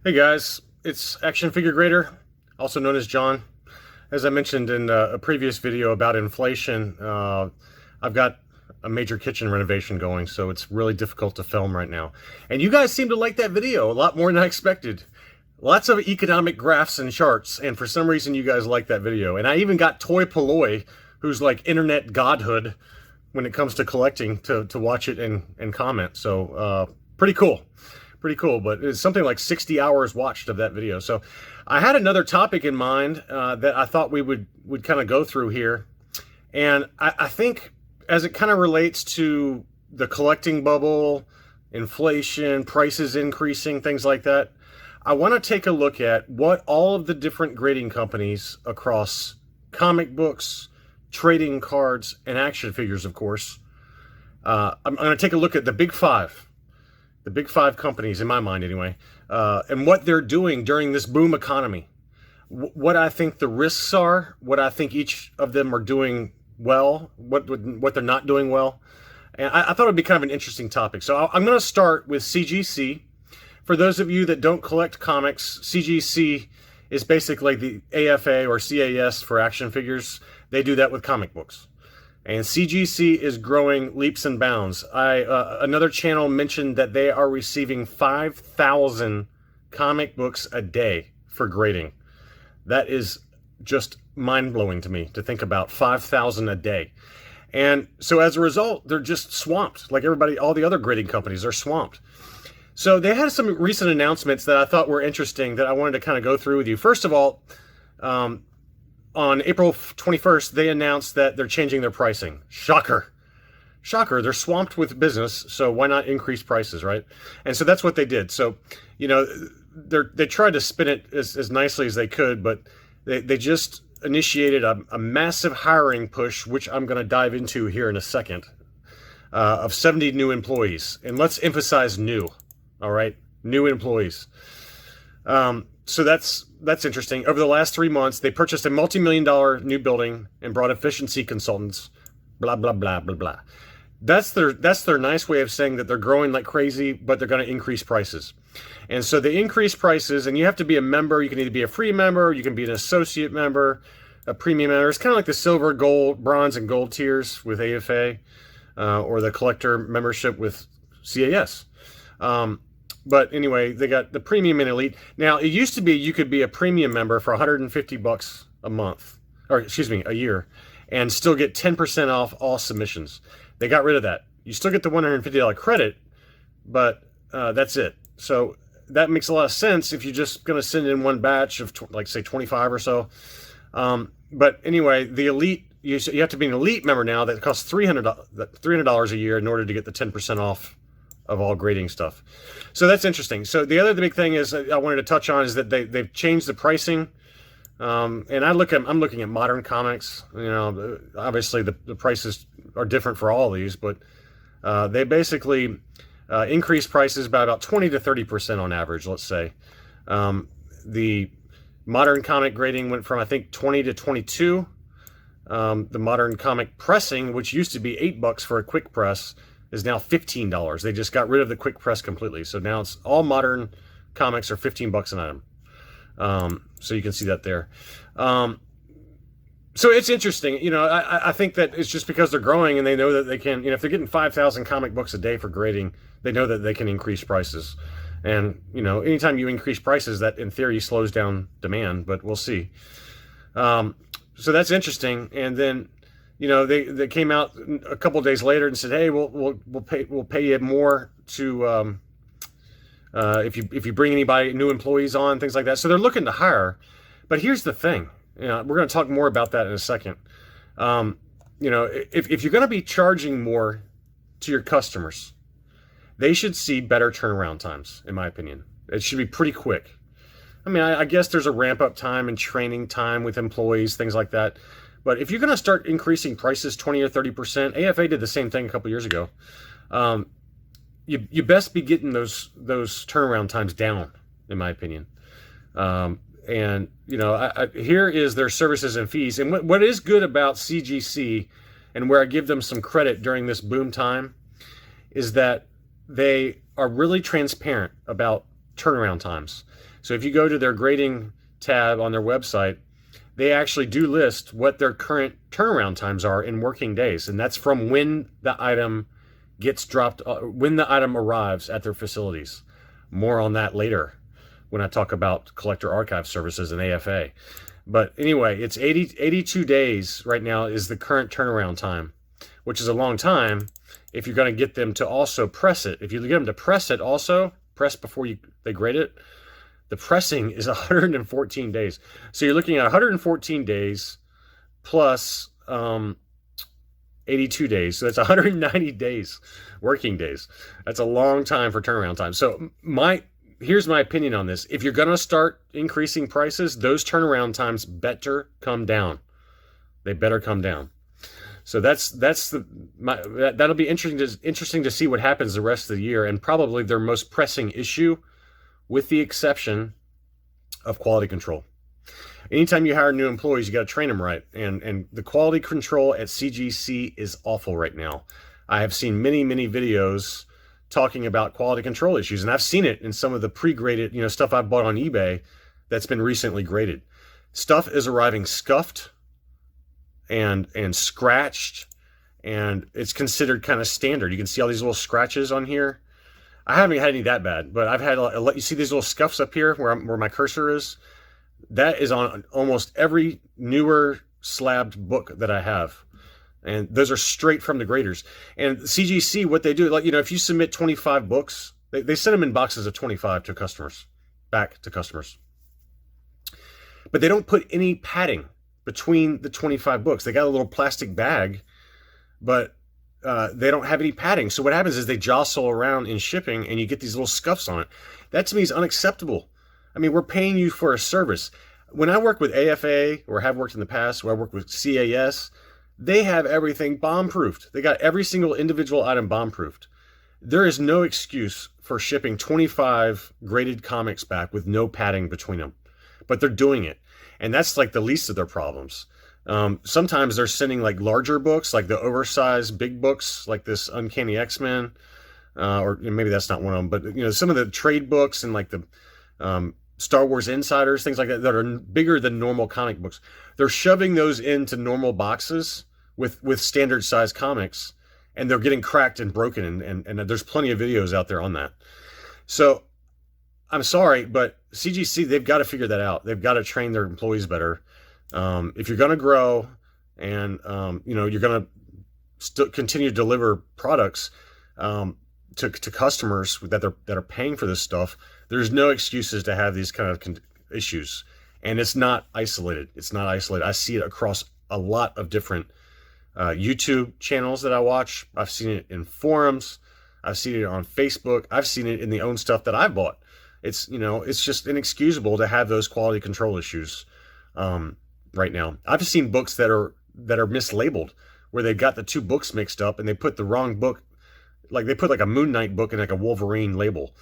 Hey guys, it's Action Figure Grader, also known as John. As I mentioned in a previous video about inflation, I've got a major kitchen renovation going, so it's really difficult to film right now. And you guys seem to like that video a lot more than I expected. Lots of economic graphs and charts, and for some reason you guys like that video. And I even got Toy Polloy, who's like internet godhood when it comes to collecting, to watch it and comment. So pretty cool. Pretty cool, but it's something like 60 hours watched of that video. So I had another topic in mind that I thought we would kind of go through here. And I think as it kind of relates to the collecting bubble, inflation, prices increasing, things like that, I want to take a look at what all of the different grading companies across comic books, trading cards, and action figures, of course. I'm going to take a look at the big five. The big five companies, in my mind anyway, and what they're doing during this boom economy. What I think the risks are, what I think each of them are doing well, what they're not doing well. And I thought it would be kind of an interesting topic. So I'm going to start with CGC. For those of you that don't collect comics, CGC is basically the AFA or CAS for action figures. They do that with comic books. And CGC is growing leaps and bounds. Another channel mentioned that they are receiving 5,000 comic books a day for grading. That is just mind-blowing to me to think about 5,000 a day. And so as a result, they're just swamped. Like everybody, all the other grading companies are swamped. So they had some recent announcements that I thought were interesting that I wanted to kind of go through with you. First of all, on April 21st, they announced that they're changing their pricing. Shocker. Shocker. They're swamped with business, so why not increase prices, right? And so that's what they did. So, you know, they tried to spin it as nicely as they could, but they just initiated a massive hiring push, which I'm going to dive into here in a second, of 70 new employees. And let's emphasize new, all right? New employees. So that's interesting. Over the last 3 months, they purchased a multi-million-dollar new building and brought efficiency consultants. Blah blah blah blah blah. That's their nice way of saying that they're growing like crazy, but they're going to increase prices. And so they increase prices, and you have to be a member. You can either be a free member, you can be an associate member, a premium member. It's kind of like the silver, gold, bronze, and gold tiers with AFA, or the collector membership with CAS. But anyway, they got the premium and elite. Now, it used to be you could be a premium member for $150 a month, or excuse me, a year, and still get 10% off all submissions. They got rid of that. You still get the $150 credit, but that's it. So that makes a lot of sense if you're just going to send in one batch of, like, say, 25 or so. But anyway, the elite, you have to be an elite member now that costs $300 a year in order to get the 10% off of all grading stuff. So that's interesting. So the other big thing is I wanted to touch on is that they've changed the pricing. And I'm looking at modern comics. You know, obviously the prices are different for all of these, but they basically increased prices by about 20 to 30% on average, let's say. The modern comic grading went from, I think, 20 to 22. The modern comic pressing, which used to be $8 for a quick press, is now $15. They just got rid of the quick press completely. So now it's all modern comics are $15 an item. So you can see that there. So it's interesting. You know, I think that it's just because they're growing and they know that they can, you know, if they're getting 5,000 comic books a day for grading, they know that they can increase prices. And, you know, anytime you increase prices, that in theory slows down demand, but we'll see. So that's interesting. And then, you know, they came out a couple of days later and said, "Hey, we'll pay you more to if you bring anybody, new employees on, things like that." So they're looking to hire. But here's the thing. You know, we're going to talk more about that in a second. You know, if you're going to be charging more to your customers, they should see better turnaround times, in my opinion. It should be pretty quick. I mean, I guess there's a ramp up time and training time with employees, things like that. But if you're going to start increasing prices 20 or 30%, AFA did the same thing a couple years ago. You best be getting those turnaround times down, in my opinion. And you know, here is their services and fees. And what is good about CGC, and where I give them some credit during this boom time, is that they are really transparent about turnaround times. So if you go to their grading tab on their website, they actually do list what their current turnaround times are in working days. And that's from when the item gets dropped, when the item arrives at their facilities. More on that later when I talk about collector archive services and AFA. But anyway, it's 82 days right now is the current turnaround time, which is a long time if you're going to get them to also press it. If you get them to press it also, press before they grade it, the pressing is 114 days. So you're looking at 114 days plus 82 days. So that's 190 days, working days. That's a long time for turnaround time. So here's my opinion on this. If you're going to start increasing prices, those turnaround times better come down. They better come down. So that'll be interesting to see what happens the rest of the year, and probably their most pressing issue, with the exception of quality control. Anytime you hire new employees, you got to train them right, and the quality control at CGC is awful right now. I have seen many videos talking about quality control issues, and I've seen it in some of the pre-graded, stuff I've bought on eBay that's been recently graded. Stuff is arriving scuffed and scratched, and it's considered kind of standard. You can see all these little scratches on here. I haven't had any that bad, but I've had you see these little scuffs up here where my cursor is. That is on almost every newer slabbed book that I have, and those are straight from the graders. And CGC, what they do, if you submit 25 books, they send them in boxes of 25 to customers, back to customers, but they don't put any padding between the 25 books. They got a little plastic bag, but they don't have any padding. So what happens is they jostle around in shipping, and you get these little scuffs on it. That to me is unacceptable. I mean, we're paying you for a service. When I work with AFA, or have worked in the past, where I work with CAS, they have everything bomb-proofed. They got every single individual item bomb-proofed. There is no excuse for shipping 25 graded comics back with no padding between them, but they're doing it. And that's like the least of their problems. Sometimes they're sending like larger books, like the oversized big books, like this Uncanny X-Men, or maybe that's not one of them, but some of the trade books and like the Star Wars Insiders, things like that are bigger than normal comic books. They're shoving those into normal boxes with standard size comics, and they're getting cracked and broken, and there's plenty of videos out there on that. So I'm sorry, but CGC, they've got to figure that out. They've got to train their employees better. If you're going to grow and, you're going to continue to deliver products to customers that are paying for this stuff, there's no excuses to have these kind of issues. And it's not isolated. It's not isolated. I see it across a lot of different YouTube channels that I watch. I've seen it in forums. I've seen it on Facebook. I've seen it in the own stuff that I bought. It's just inexcusable to have those quality control issues right now. I've seen books that are mislabeled, where they got the two books mixed up and they put the wrong book, like they put like a Moon Knight book and like a Wolverine label.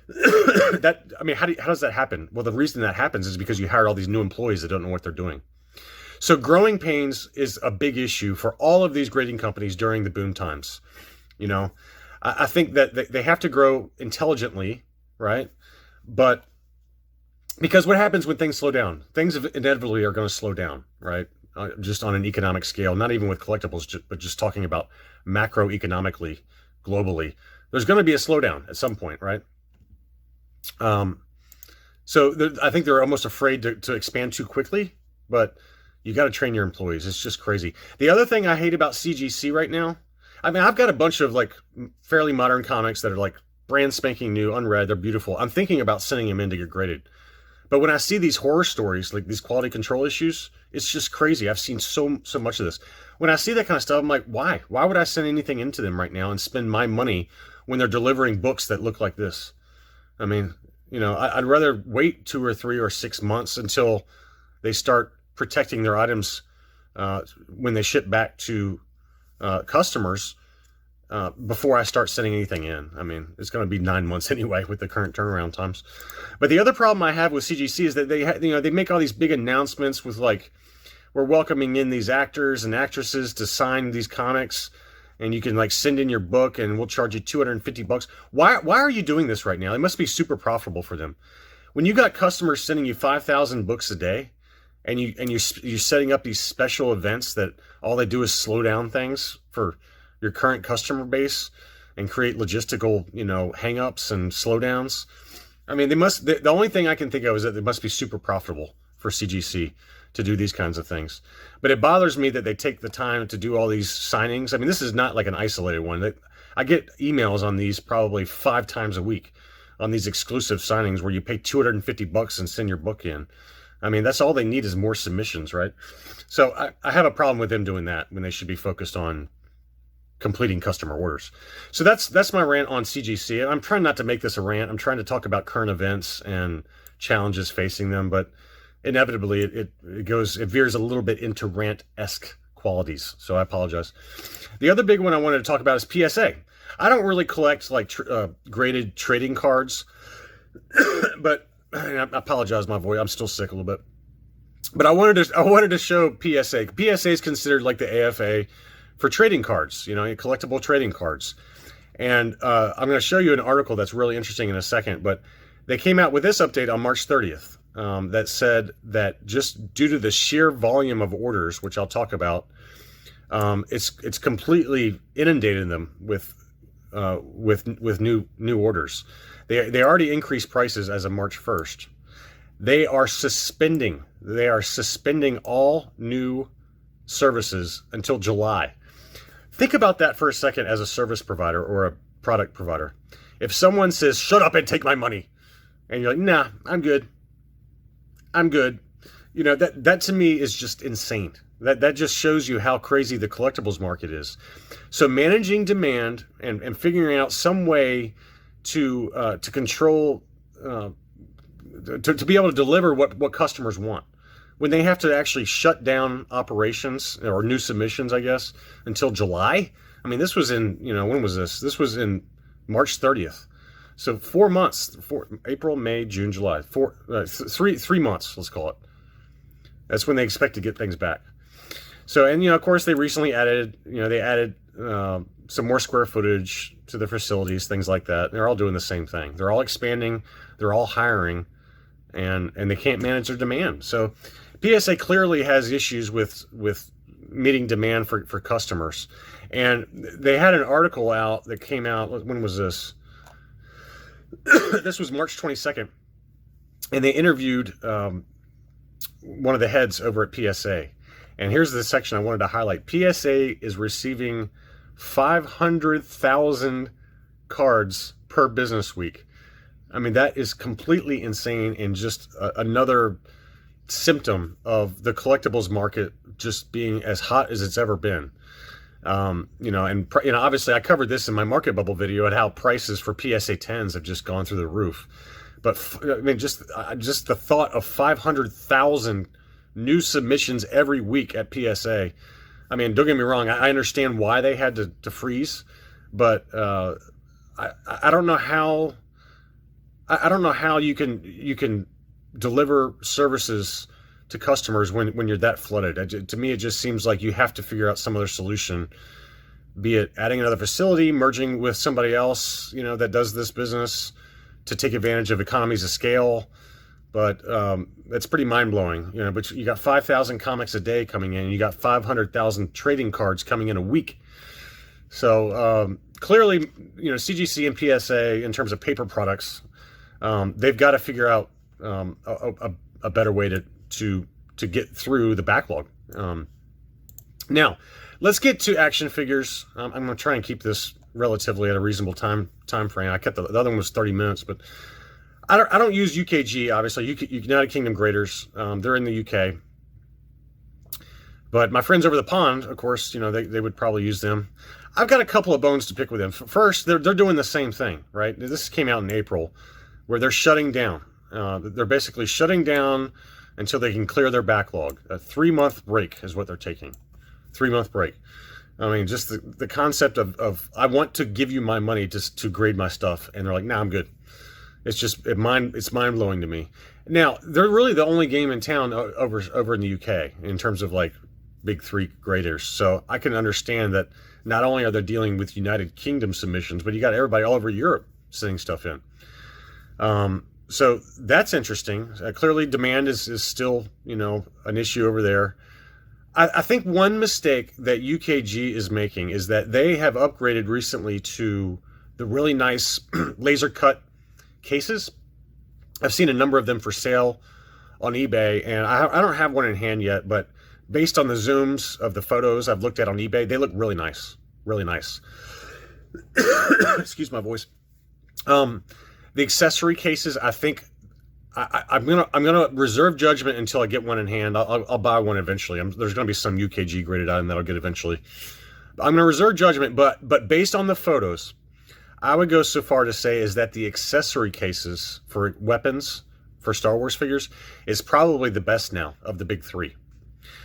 How does that happen? Well, the reason that happens is because you hired all these new employees that don't know what they're doing. So growing pains is a big issue for all of these grading companies during the boom times. I think that they have to grow intelligently, right? But because what happens when things slow down? Things inevitably are going to slow down, right? Just on an economic scale, not even with collectibles, but just talking about macroeconomically, globally. There's going to be a slowdown at some point, right? I think they're almost afraid to expand too quickly, but you got to train your employees. It's just crazy. The other thing I hate about CGC right now, I've got a bunch of like fairly modern comics that are like brand spanking new, unread. They're beautiful. I'm thinking about sending them in to get graded. But when I see these horror stories, like these quality control issues, it's just crazy. I've seen so much of this. When I see that kind of stuff, I'm like, why? Why would I send anything into them right now and spend my money when they're delivering books that look like this? I'd rather wait 2 or 3 or 6 months until they start protecting their items when they ship back to customers before I start sending anything in. It's going to be 9 months anyway with the current turnaround times. But the other problem I have with CGC is that they make all these big announcements with like, we're welcoming in these actors and actresses to sign these comics, and you can like send in your book and we'll charge you $250. Why are you doing this right now? It must be super profitable for them. when you got customers sending you 5,000 books a day, and you're setting up these special events that all they do is slow down things for your current customer base and create logistical, hang-ups and slowdowns. I mean, the only thing I can think of is that they must be super profitable for CGC to do these kinds of things. But it bothers me that they take the time to do all these signings. I mean, this is not like an isolated one. I get emails on these probably 5 times a week on these exclusive signings where you pay $250 and send your book in. I mean, that's all they need is more submissions, right? So I have a problem with them doing that when they should be focused on completing customer orders. So that's my rant on CGC. I'm trying not to make this a rant. I'm trying to talk about current events and challenges facing them, but inevitably it veers a little bit into rant-esque qualities. So I apologize. The other big one I wanted to talk about is PSA. I don't really collect like graded trading cards, but I apologize, my voice. I'm still sick a little bit. But I wanted to show PSA. PSA is considered like the AFA for trading cards, collectible trading cards. And I'm going to show you an article that's really interesting in a second. But they came out with this update on March 30th that said that just due to the sheer volume of orders, which I'll talk about, it's completely inundated them with new orders. They already increased prices as of March 1st. They are suspending all new services until July. Think about that for a second as a service provider or a product provider. If someone says, "Shut up and take my money," and you're like, "Nah, I'm good. That to me is just insane. That just shows you how crazy the collectibles market is. So managing demand and figuring out some way to control, to be able to deliver what customers want. When they have to actually shut down operations or new submissions, I guess, until July. I mean, this was in, when was this? This was in March 30th. So 4 months, April, May, June, July, 3 months, let's call it. That's when they expect to get things back. So, and, of course, they recently added, some more square footage to their facilities, things like that. They're all doing the same thing. They're all expanding. They're all hiring, and they can't manage their demand. So PSA clearly has issues with meeting demand for customers. And they had an article out that came out, when was this? This was March 22nd. And they interviewed one of the heads over at PSA. And here's the section I wanted to highlight. PSA is receiving 500,000 cards per business week. I mean, that is completely insane and just another symptom of the collectibles market just being as hot as it's ever been. Obviously I covered this in my market bubble video at how prices for PSA 10s have just gone through the roof. But I mean, just the thought of 500,000 new submissions every week at PSA. I mean, don't get me wrong. I understand why they had to freeze, but I don't know how. I don't know how you can deliver services to customers when you're that flooded. To me, it just seems like you have to figure out some other solution, be it adding another facility, merging with somebody else, that does this business to take advantage of economies of scale. But it's pretty mind-blowing, but you got 5,000 comics a day coming in, and you got 500,000 trading cards coming in a week. So clearly, CGC and PSA, in terms of paper products, they've got to figure out a better way to get through the backlog. Now, let's get to action figures. I'm going to try and keep this relatively at a reasonable time frame. I kept the other one was 30 minutes, but I don't use UKG, obviously. United Kingdom graders. They're in the UK. But my friends over the pond, of course, they would probably use them. I've got a couple of bones to pick with them. First, they're doing the same thing, right? This came out in April, where they're shutting down. They're basically shutting down until they can clear their backlog. A 3-month break is what they're taking. 3-month break. I mean, just the concept of I want to give you my money to grade my stuff, and they're like, "Nah, I'm good." It's mind-blowing to me. Now, they're really the only game in town over in the UK in terms of like big 3 graders. So I can understand that not only are they dealing with United Kingdom submissions, but you got everybody all over Europe sending stuff in. So that's interesting. Clearly, demand is still, an issue over there. I think one mistake that UKG is making is that they have upgraded recently to the really nice laser cut cases. I've seen a number of them for sale on eBay, and I don't have one in hand yet, but based on the zooms of the photos I've looked at on eBay, they look really nice. Really nice. Excuse my voice. The accessory cases, I think I'm gonna reserve judgment until I get one in hand. I'll buy one eventually. There's gonna be some UKG graded item that I'll get eventually. I'm gonna reserve judgment, but based on the photos, I would go so far to say is that the accessory cases for weapons for Star Wars figures is probably the best now of the big three,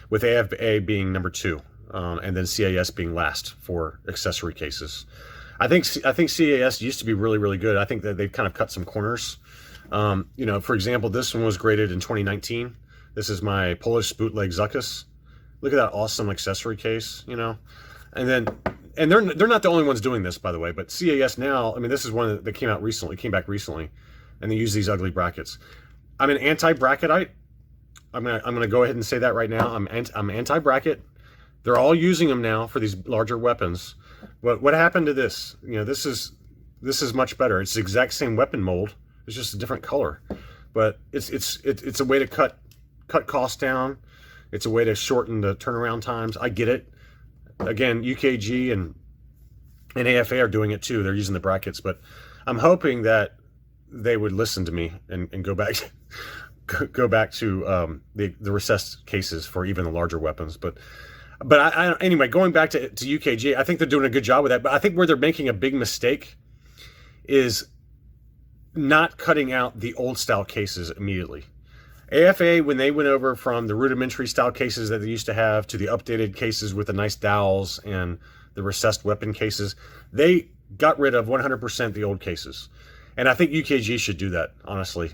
with AFA being number 2, and then CAS being last for accessory cases. I think CAS used to be really, really good. I think that they've kind of cut some corners. For example, this one was graded in 2019. This is my Polish bootleg Zuckus. Look at that awesome accessory case, and they're not the only ones doing this, by the way. But CAS now, I mean, this is one that came back recently, and they use these ugly brackets. I'm an anti-bracketite. I'm gonna go ahead and say that right now. I'm anti-bracket. They're all using them now for these larger weapons. But what happened to this? This is much better. It's the exact same weapon mold. It's just a different color. But it's a way to cut costs down. It's a way to shorten the turnaround times. I get it. Again, UKG and AFA are doing it too. They're using the brackets, but I'm hoping that they would listen to me and go back to the recessed cases for even the larger weapons. But anyway, going back to UKG, I think they're doing a good job with that. But I think where they're making a big mistake is not cutting out the old style cases immediately. AFA, when they went over from the rudimentary style cases that they used to have to the updated cases with the nice dowels and the recessed weapon cases, they got rid of 100% the old cases. And I think UKG should do that, honestly.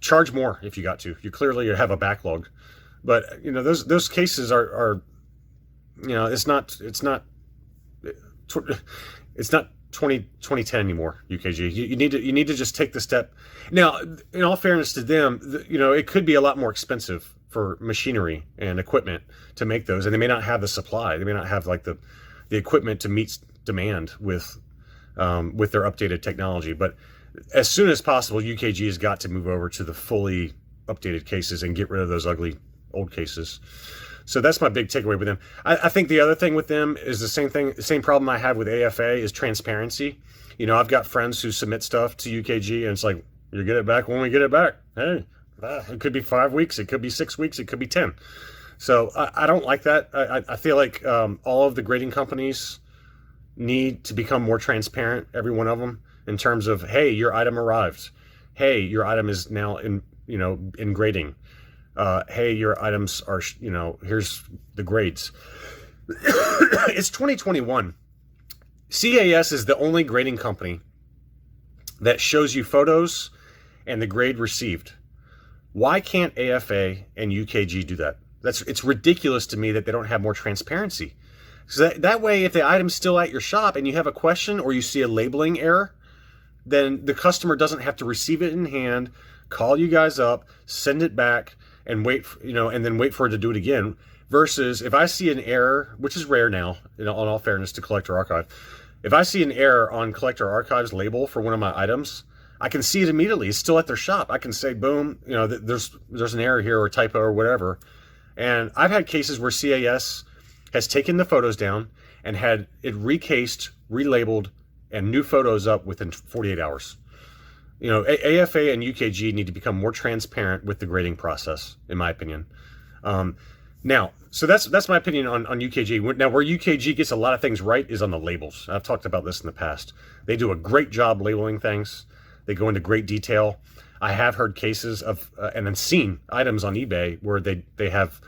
Charge more if you got to. You clearly have a backlog. But, those cases are it's not 2010 anymore, UKG. You need to just take the step. Now, in all fairness to them, it could be a lot more expensive for machinery and equipment to make those, and they may not have the supply. They may not have like the equipment to meet demand with their updated technology. But as soon as possible, UKG has got to move over to the fully updated cases and get rid of those ugly old cases. So that's my big takeaway with them. I think the other thing with them is the same problem I have with AFA is transparency. I've got friends who submit stuff to UKG, and it's like, you get it back when we get it back. Hey, it could be 5 weeks, it could be 6 weeks, it could be 10. So I don't like that. I feel like all of the grading companies need to become more transparent, every one of them, in terms of, hey, your item arrived. Hey, your item is now in grading. Hey, your items are, here's the grades. It's 2021. CAS is the only grading company that shows you photos and the grade received. Why can't AFA and UKG do that? It's ridiculous to me that they don't have more transparency. So that way, if the item's still at your shop and you have a question or you see a labeling error, then the customer doesn't have to receive it in hand, call you guys up, send it back, and wait, and then wait for it to do it again. Versus if I see an error, which is rare now, on all fairness to Collector Archive, if I see an error on Collector Archive's label for one of my items, I can see it immediately. It's still at their shop. I can say, boom, there's an error here or a typo or whatever. And I've had cases where CAS has taken the photos down and had it recased, relabeled, and new photos up within 48 hours. AFA and UKG need to become more transparent with the grading process, in my opinion. So that's my opinion on UKG. Now, where UKG gets a lot of things right is on the labels. I've talked about this in the past. They do a great job labeling things. They go into great detail. I have heard cases of, and I've seen items on eBay where they have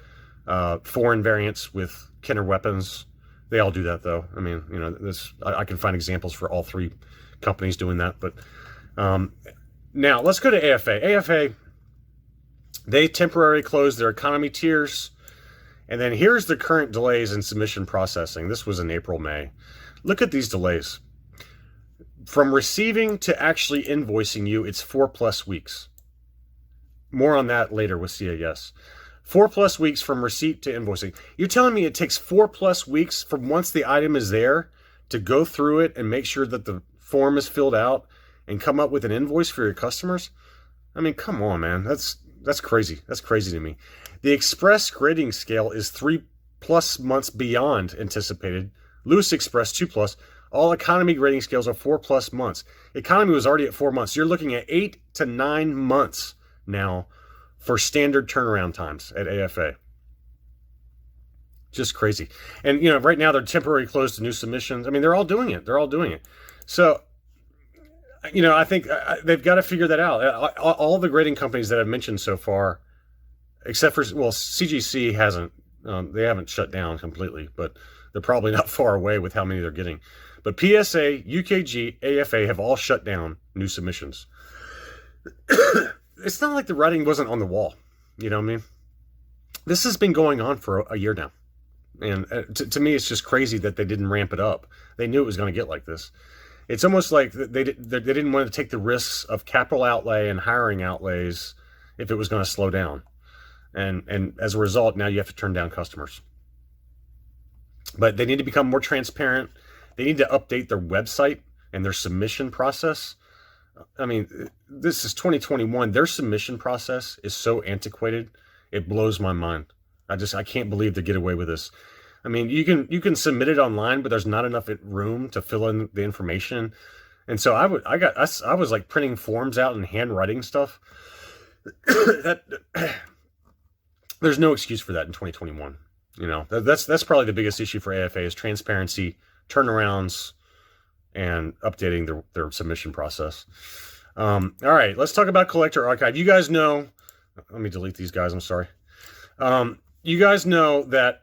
foreign variants with Kenner weapons. They all do that, though. I mean, I can find examples for all three companies doing that. But now let's go to AFA. AFA, they temporarily closed their economy tiers. And then here's the current delays in submission processing. This was in April, May. Look at these delays. From receiving to actually invoicing you, it's 4+ weeks. More on that later with CAS. 4+ weeks from receipt to invoicing. You're telling me it takes 4+ weeks from once the item is there to go through it and make sure that the form is filled out and come up with an invoice for your customers? I mean, come on, man. That's crazy. That's crazy to me. The Express grading scale is 3+ months beyond anticipated. Lewis Express 2+. All economy grading scales are 4+ months. Economy was already at 4 months. You're looking at 8 to 9 months now for standard turnaround times at AFA. Just crazy. And, right now they're temporarily closed to new submissions. I mean, they're all doing it. So, I think they've got to figure that out. All the grading companies that I've mentioned so far, except for, CGC hasn't, they haven't shut down completely, but they're probably not far away with how many they're getting. But PSA, UKG, AFA have all shut down new submissions. It's not like the writing wasn't on the wall. You know what I mean? This has been going on for a year now. And to me, it's just crazy that they didn't ramp it up. They knew it was going to get like this. It's almost like they didn't want to take the risks of capital outlay and hiring outlays if it was going to slow down. And as a result, now you have to turn down customers. But they need to become more transparent. They need to update their website and their submission process. I mean, this is 2021. Their submission process is so antiquated, it blows my mind. I can't believe they get away with this. I mean, you can submit it online, but there's not enough room to fill in the information. And so I was like printing forms out and handwriting stuff. There's no excuse for that in 2021. That's probably the biggest issue for AFA is transparency, turnarounds, and updating their submission process. All right, let's talk about Collector Archive. You guys know, let me delete these guys, I'm sorry. You guys know that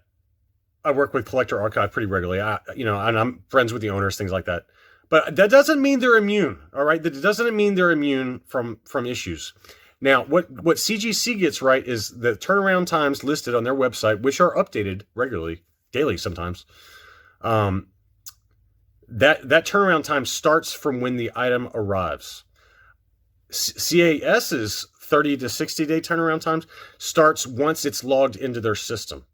I work with Collector Archive pretty regularly. And I'm friends with the owners, things like that. But that doesn't mean they're immune, all right? That doesn't mean they're immune from issues. Now, what CGC gets right is the turnaround times listed on their website, which are updated regularly, daily sometimes. That turnaround time starts from when the item arrives. CAS's 30 to 60 day turnaround times starts once it's logged into their system.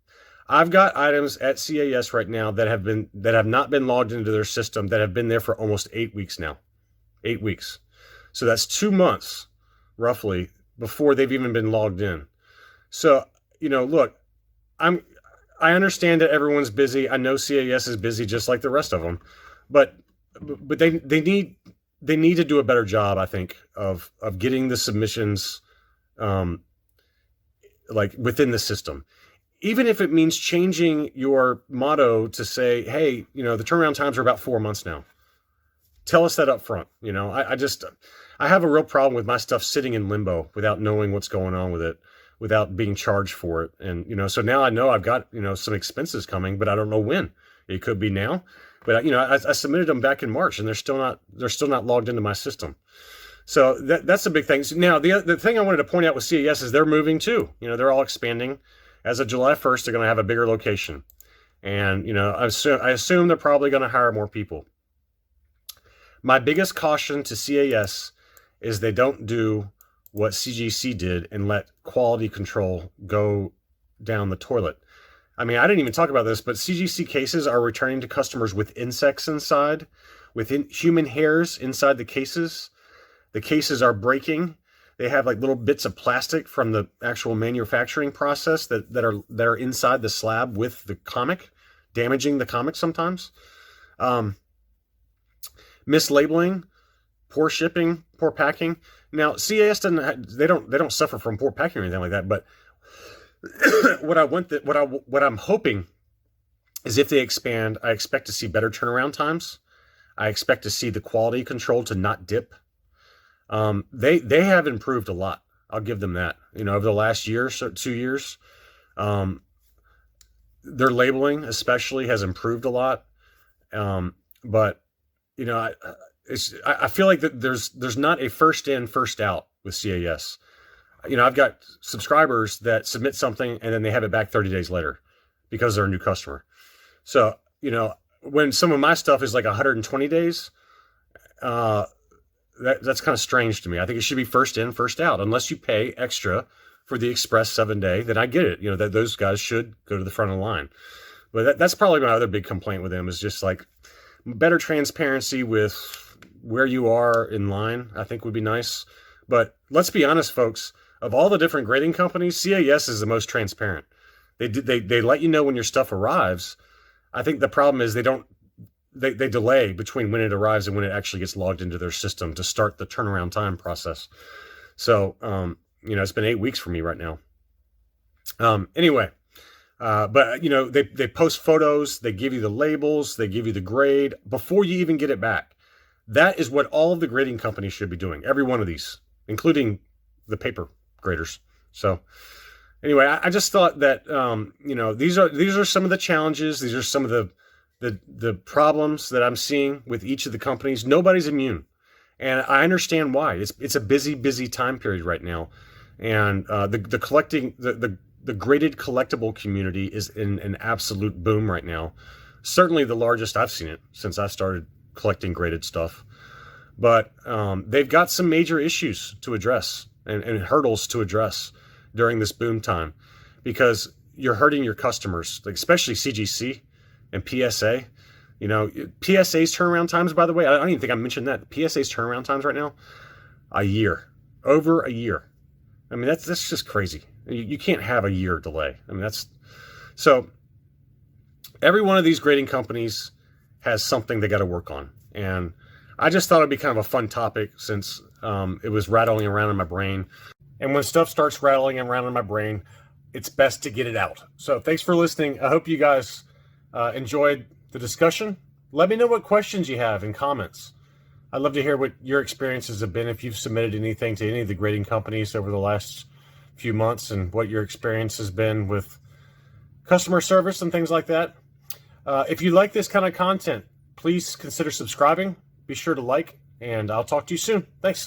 I've got items at CAS right now that have not been logged into their system that have been there for almost 8 weeks now. 8 weeks. So that's 2 months roughly before they've even been logged in. So, look, I understand that everyone's busy. I know CAS is busy just like the rest of them, but they need to do a better job, I think, of getting the submissions like within the system. Even if it means changing your motto to say, hey, the turnaround times are about 4 months now. Tell us that up front. I have a real problem with my stuff sitting in limbo without knowing what's going on with it, without being charged for it. And, so now I know I've got, some expenses coming, but I don't know when. It could be now, but I submitted them back in March and they're still not logged into my system. So that's a big thing. So now the thing I wanted to point out with CAS is they're moving too. They're all expanding. As of July 1st, they're going to have a bigger location. And, I assume they're probably going to hire more people. My biggest caution to CAS is they don't do what CGC did and let quality control go down the toilet. I mean, I didn't even talk about this, but CGC cases are returning to customers with insects inside, with human hairs inside the cases. The cases are breaking. They have like little bits of plastic from the actual manufacturing process that are inside the slab with the comic, damaging the comic sometimes. Mislabeling, poor shipping, poor packing. Now, CAS they don't suffer from poor packing or anything like that, but what I'm hoping is if they expand, I expect to see better turnaround times. I expect to see the quality control to not dip. They have improved a lot. I'll give them that. Over the last year, so 2 years, their labeling especially has improved a lot. But I feel like that there's not a first in, first out with CAS. I've got subscribers that submit something and then they have it back 30 days later because they're a new customer. So, when some of my stuff is like 120 days, That's kind of strange to me. I think it should be first in, first out, unless you pay extra for the express 7-day. Then I get it. You know that those guys should go to the front of the line. But that's probably my other big complaint with them is just like better transparency with where you are in line. I think would be nice. But let's be honest, folks. Of all the different grading companies, CAS is the most transparent. They let you know when your stuff arrives. I think the problem is they delay between when it arrives and when it actually gets logged into their system to start the turnaround time process. So, you know, it's been 8 weeks for me right now. Anyway, but you know, they post photos, they give you the labels, they give you the grade before you even get it back. That is what all of the grading companies should be doing. Every one of these, including the paper graders. So anyway, I just thought that, you know, these are some of the challenges. These are some of the problems that I'm seeing with each of the companies. Nobody's immune. And I understand why. It's a busy time period right now. And the graded collectible community is in an absolute boom right now. Certainly the largest I've seen it since I started collecting graded stuff. But they've got some major issues to address and hurdles to address during this boom time, because you're hurting your customers, like especially CGC and PSA. You know, PSA's turnaround times, by the way, I don't even think I mentioned that. PSA's turnaround times right now, over a year. I mean, that's just crazy. You can't have a year delay. I mean, so every one of these grading companies has something they got to work on. And I just thought it'd be kind of a fun topic since it was rattling around in my brain. And when stuff starts rattling around in my brain, it's best to get it out. So thanks for listening. I hope you guys enjoyed the discussion. Let me know what questions you have in comments. I'd love to hear what your experiences have been, if you've submitted anything to any of the grading companies over the last few months, and what your experience has been with customer service and things like that. If you like this kind of content, please consider subscribing. Be sure to like, and I'll talk to you soon. Thanks.